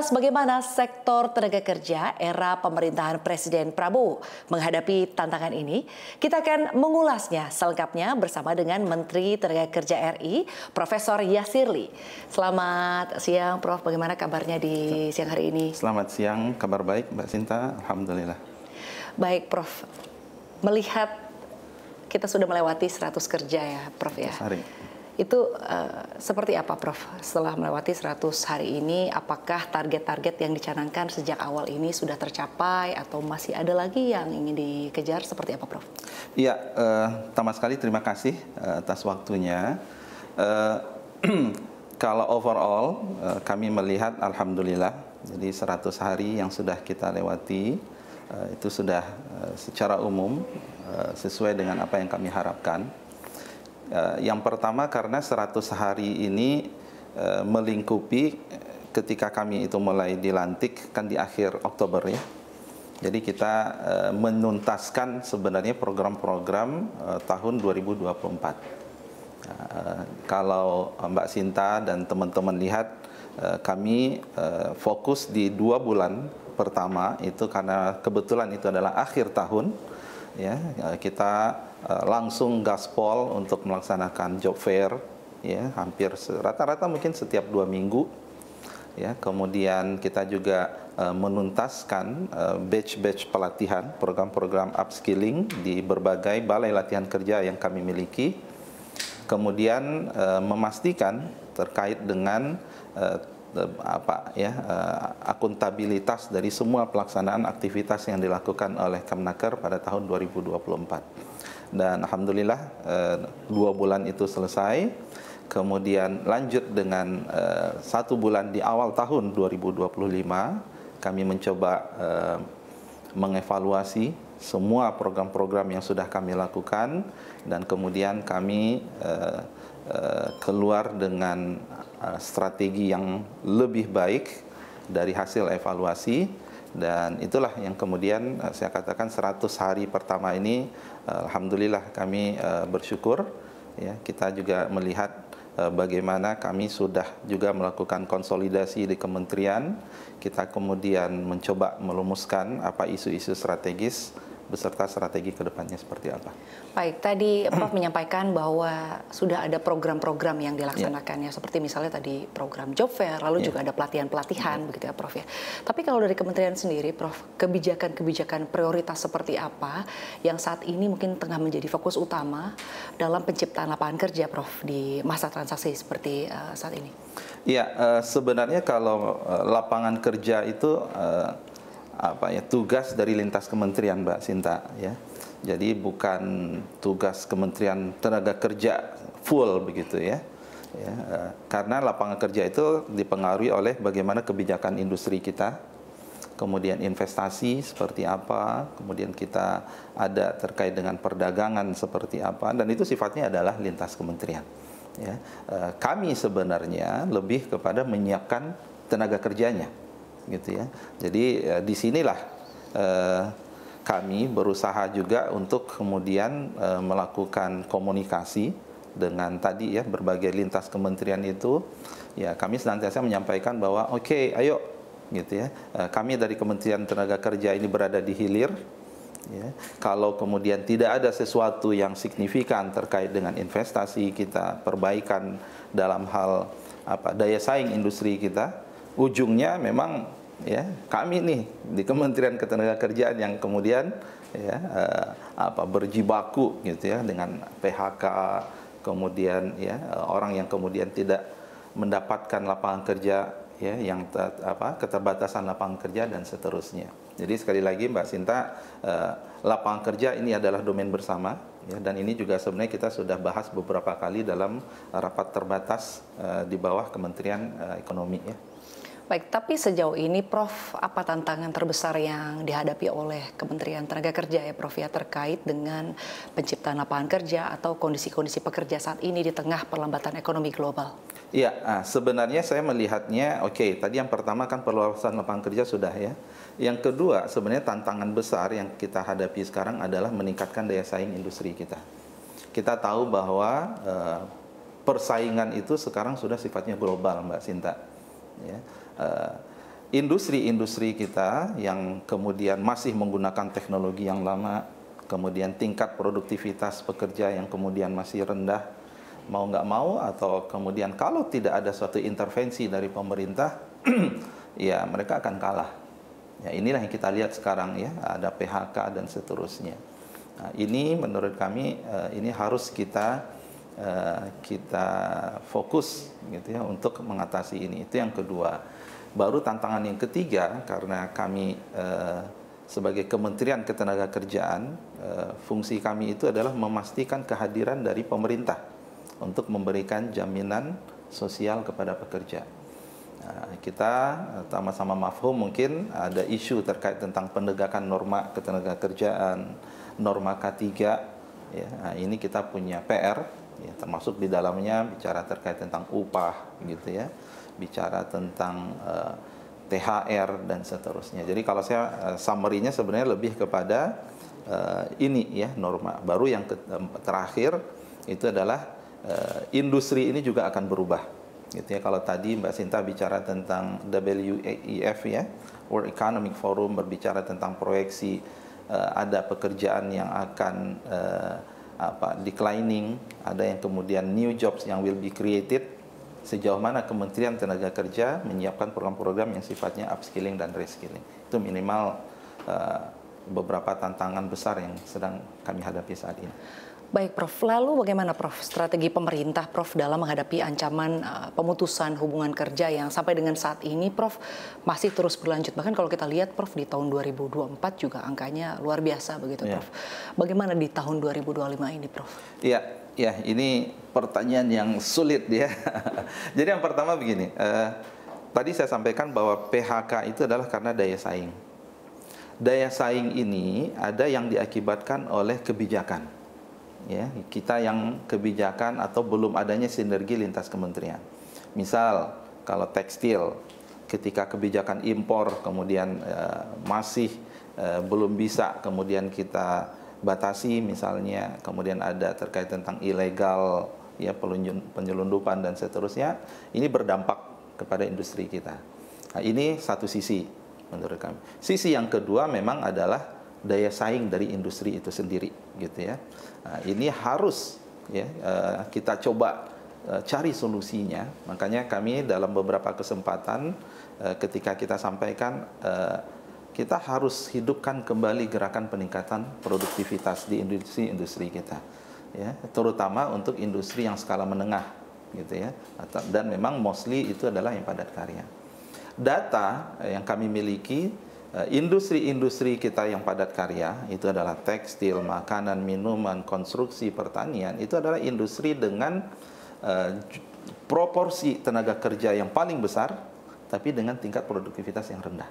Lantas bagaimana sektor tenaga kerja era pemerintahan Presiden Prabowo menghadapi tantangan ini? Kita akan mengulasnya selengkapnya bersama dengan Menteri Tenaga Kerja RI, Profesor Yasirli. Selamat siang, Prof. Bagaimana kabarnya di siang hari ini? Selamat siang, kabar baik, Mbak Sinta. Alhamdulillah. Baik, Prof. Melihat kita sudah melewati 100 kerja ya, Prof ya. 100 hari. Itu seperti apa, Prof? Setelah melewati 100 hari ini, apakah target-target yang dicanangkan sejak awal ini sudah tercapai atau masih ada lagi yang ingin dikejar? Seperti apa, Prof? Iya, pertama sekali terima kasih atas waktunya. Kalau overall, kami melihat alhamdulillah, jadi 100 hari yang sudah kita lewati, itu sudah secara umum sesuai dengan apa yang kami harapkan. Yang pertama karena 100 hari ini melingkupi ketika kami itu mulai dilantik kan di akhir Oktober ya. Jadi kita menuntaskan sebenarnya program-program tahun 2024. Kalau Mbak Sinta dan teman-teman lihat, kami fokus di 2 bulan pertama itu karena kebetulan itu adalah akhir tahun ya, kita langsung gaspol untuk melaksanakan job fair ya, hampir rata-rata mungkin setiap 2 minggu ya. Kemudian kita juga menuntaskan batch-batch pelatihan, program-program upskilling di berbagai balai latihan kerja yang kami miliki. Kemudian memastikan terkait dengan akuntabilitas dari semua pelaksanaan aktivitas yang dilakukan oleh Kemnaker pada tahun 2024. Dan alhamdulillah 2 bulan itu selesai. Kemudian lanjut dengan 1 bulan di awal tahun 2025, kami mencoba mengevaluasi semua program-program yang sudah kami lakukan, dan kemudian kami keluar dengan strategi yang lebih baik dari hasil evaluasi. Dan itulah yang kemudian saya katakan 100 hari pertama ini alhamdulillah kami bersyukur ya, kita juga melihat bagaimana kami sudah juga melakukan konsolidasi di kementerian. Kita kemudian mencoba merumuskan apa isu-isu strategis beserta strategi ke depannya seperti apa. Baik, tadi Prof menyampaikan bahwa sudah ada program-program yang dilaksanakan ya, seperti misalnya tadi program job fair, lalu juga ada pelatihan-pelatihan begitu ya, Prof ya. Tapi kalau dari kementerian sendiri, Prof, kebijakan-kebijakan prioritas seperti apa yang saat ini mungkin tengah menjadi fokus utama dalam penciptaan lapangan kerja, Prof, di masa transaksi seperti saat ini? Iya, sebenarnya kalau lapangan kerja itu tugas dari lintas kementerian, Mbak Sinta ya. Jadi bukan tugas Kementerian Tenaga Kerja full begitu ya. Karena lapangan kerja itu dipengaruhi oleh bagaimana kebijakan industri kita, kemudian investasi seperti apa, kemudian kita ada terkait dengan perdagangan seperti apa, dan itu sifatnya adalah lintas kementerian ya. Kami sebenarnya lebih kepada menyiapkan tenaga kerjanya gitu ya. Jadi disinilah kami berusaha juga untuk kemudian melakukan komunikasi dengan tadi ya berbagai lintas kementerian itu ya. Kami senantiasa menyampaikan bahwa oke, ayo gitu ya, kami dari Kementerian Tenaga Kerja ini berada di hilir ya. Kalau kemudian tidak ada sesuatu yang signifikan terkait dengan investasi kita, perbaikan dalam hal daya saing industri kita, ujungnya memang ya kami nih di Kementerian Ketenagakerjaan yang kemudian ya berjibaku gitu ya dengan PHK, kemudian ya orang yang kemudian tidak mendapatkan lapangan kerja ya, yang keterbatasan lapangan kerja dan seterusnya. Jadi sekali lagi Mbak Sinta, lapangan kerja ini adalah domain bersama ya, dan ini juga sebenarnya kita sudah bahas beberapa kali dalam rapat terbatas di bawah Kementerian Ekonomi ya. Baik, tapi sejauh ini Prof, apa tantangan terbesar yang dihadapi oleh Kementerian Tenaga Kerja ya Prof ya, terkait dengan penciptaan lapangan kerja atau kondisi-kondisi pekerja saat ini di tengah perlambatan ekonomi global? Iya, sebenarnya saya melihatnya tadi yang pertama kan perluasan lapangan kerja sudah ya. Yang kedua sebenarnya tantangan besar yang kita hadapi sekarang adalah meningkatkan daya saing industri kita. Kita tahu bahwa persaingan itu sekarang sudah sifatnya global, Mbak Sinta. Ya. industri-industri kita yang kemudian masih menggunakan teknologi yang lama, kemudian tingkat produktivitas pekerja yang kemudian masih rendah, mau nggak mau, atau kemudian kalau tidak ada suatu intervensi dari pemerintah, ya mereka akan kalah. Ya, inilah yang kita lihat sekarang ya, ada PHK dan seterusnya. Nah, ini menurut kami ini harus kita fokus gitu ya untuk mengatasi ini. Itu yang kedua. Baru tantangan yang ketiga, karena kami sebagai Kementerian Ketenagakerjaan, fungsi kami itu adalah memastikan kehadiran dari pemerintah untuk memberikan jaminan sosial kepada pekerja. Kita sama-sama mafhum mungkin ada isu terkait tentang penegakan norma ketenagakerjaan, norma K3. Ya, ini kita punya PR, ya, termasuk di dalamnya bicara terkait tentang upah, gitu ya, bicara tentang THR dan seterusnya. Jadi kalau saya summary-nya sebenarnya lebih kepada ini ya, norma. Baru yang terakhir itu adalah industri ini juga akan berubah. Gitu ya. Kalau tadi Mbak Sinta bicara tentang WEF ya, World Economic Forum, berbicara tentang proyeksi ada pekerjaan yang akan declining, ada yang kemudian new jobs yang will be created. Sejauh mana Kementerian Tenaga Kerja menyiapkan program-program yang sifatnya upskilling dan reskilling. Itu minimal beberapa tantangan besar yang sedang kami hadapi saat ini. Baik Prof, lalu bagaimana Prof strategi pemerintah Prof dalam menghadapi ancaman pemutusan hubungan kerja yang sampai dengan saat ini Prof masih terus berlanjut. Bahkan kalau kita lihat Prof di tahun 2024 juga angkanya luar biasa begitu Prof. Bagaimana di tahun 2025 ini Prof? Ya, ini pertanyaan yang sulit ya. Jadi yang pertama begini, tadi saya sampaikan bahwa PHK itu adalah karena daya saing. Daya saing ini ada yang diakibatkan oleh kebijakan. Ya, kita yang kebijakan atau belum adanya sinergi lintas kementerian. Misal kalau tekstil, ketika kebijakan impor kemudian masih belum bisa kemudian kita batasi misalnya, kemudian ada terkait tentang ilegal ya, penyelundupan dan seterusnya, ini berdampak kepada industri kita. Nah, ini satu sisi menurut kami. Sisi yang kedua memang adalah daya saing dari industri itu sendiri gitu ya. Nah, ini harus ya kita coba cari solusinya. Makanya kami dalam beberapa kesempatan ketika kita sampaikan kita harus hidupkan kembali gerakan peningkatan produktivitas di industri kita ya, terutama untuk industri yang skala menengah gitu ya. Dan memang mostly itu adalah yang padat karya. Data yang kami miliki, industri-industri kita yang padat karya itu adalah tekstil, makanan, minuman, konstruksi, pertanian. Itu adalah industri dengan proporsi tenaga kerja yang paling besar, tapi dengan tingkat produktivitas yang rendah.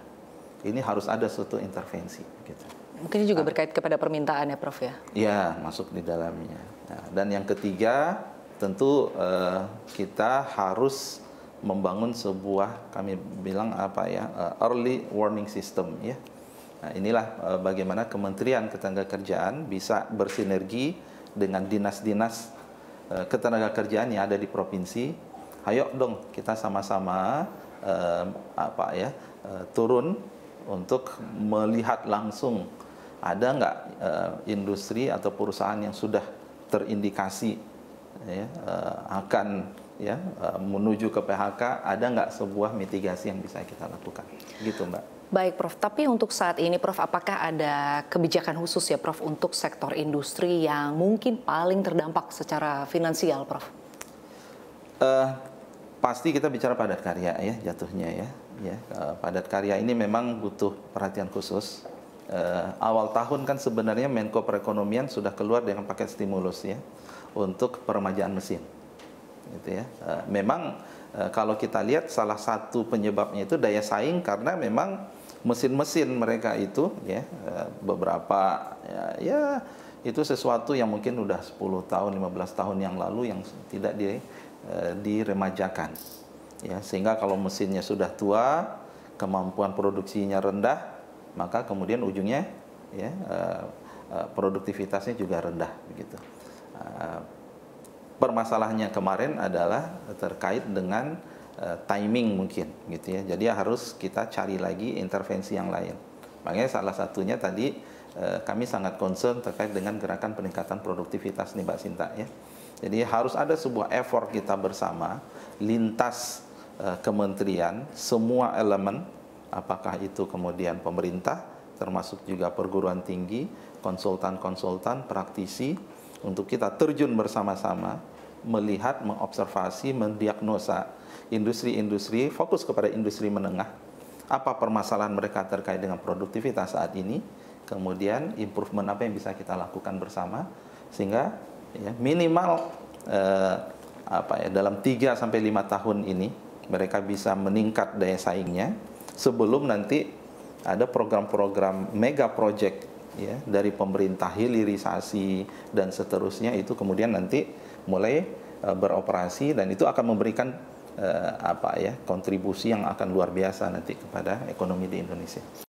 Ini harus ada suatu intervensi. Gitu. Mungkin ini juga berkait kepada permintaan ya Prof ya? Ya, masuk di dalamnya. Nah, dan yang ketiga, tentu kita harus membangun sebuah, kami bilang early warning system ya. Nah, inilah bagaimana Kementerian Ketenagakerjaan bisa bersinergi dengan dinas-dinas ketenagakerjaan yang ada di provinsi. Ayo dong kita sama-sama turun untuk melihat langsung ada nggak industri atau perusahaan yang sudah terindikasi ya, akan ya menuju ke PHK, ada nggak sebuah mitigasi yang bisa kita lakukan, gitu Mbak. Baik Prof, tapi untuk saat ini Prof, apakah ada kebijakan khusus ya Prof untuk sektor industri yang mungkin paling terdampak secara finansial Prof? Pasti kita bicara padat karya ya jatuhnya ya. Padat karya ini memang butuh perhatian khusus. Awal tahun kan sebenarnya Menko Perekonomian sudah keluar dengan paket stimulus ya untuk peremajaan mesin. Gitu ya. Memang kalau kita lihat salah satu penyebabnya itu daya saing, karena memang mesin-mesin mereka itu ya beberapa ya itu sesuatu yang mungkin udah 10 tahun 15 tahun yang lalu yang tidak diremajakan ya, sehingga kalau mesinnya sudah tua, kemampuan produksinya rendah, maka kemudian ujungnya ya produktivitasnya juga rendah begitu. Permasalahannya kemarin adalah terkait dengan timing mungkin gitu ya. Jadi harus kita cari lagi intervensi yang lain. Makanya salah satunya tadi kami sangat concern terkait dengan gerakan peningkatan produktivitas nih Mbak Sinta ya. Jadi harus ada sebuah effort kita bersama lintas kementerian, semua elemen, apakah itu kemudian pemerintah, termasuk juga perguruan tinggi, konsultan-konsultan, praktisi, untuk kita terjun bersama-sama, melihat, mengobservasi, mendiagnosa industri-industri, fokus kepada industri menengah, apa permasalahan mereka terkait dengan produktivitas saat ini, kemudian improvement apa yang bisa kita lakukan bersama, sehingga ya, minimal dalam 3 sampai 5 tahun ini mereka bisa meningkat daya saingnya sebelum nanti ada program-program mega project ya dari pemerintah, hilirisasi dan seterusnya, itu kemudian nanti mulai beroperasi dan itu akan memberikan kontribusi yang akan luar biasa nanti kepada ekonomi di Indonesia.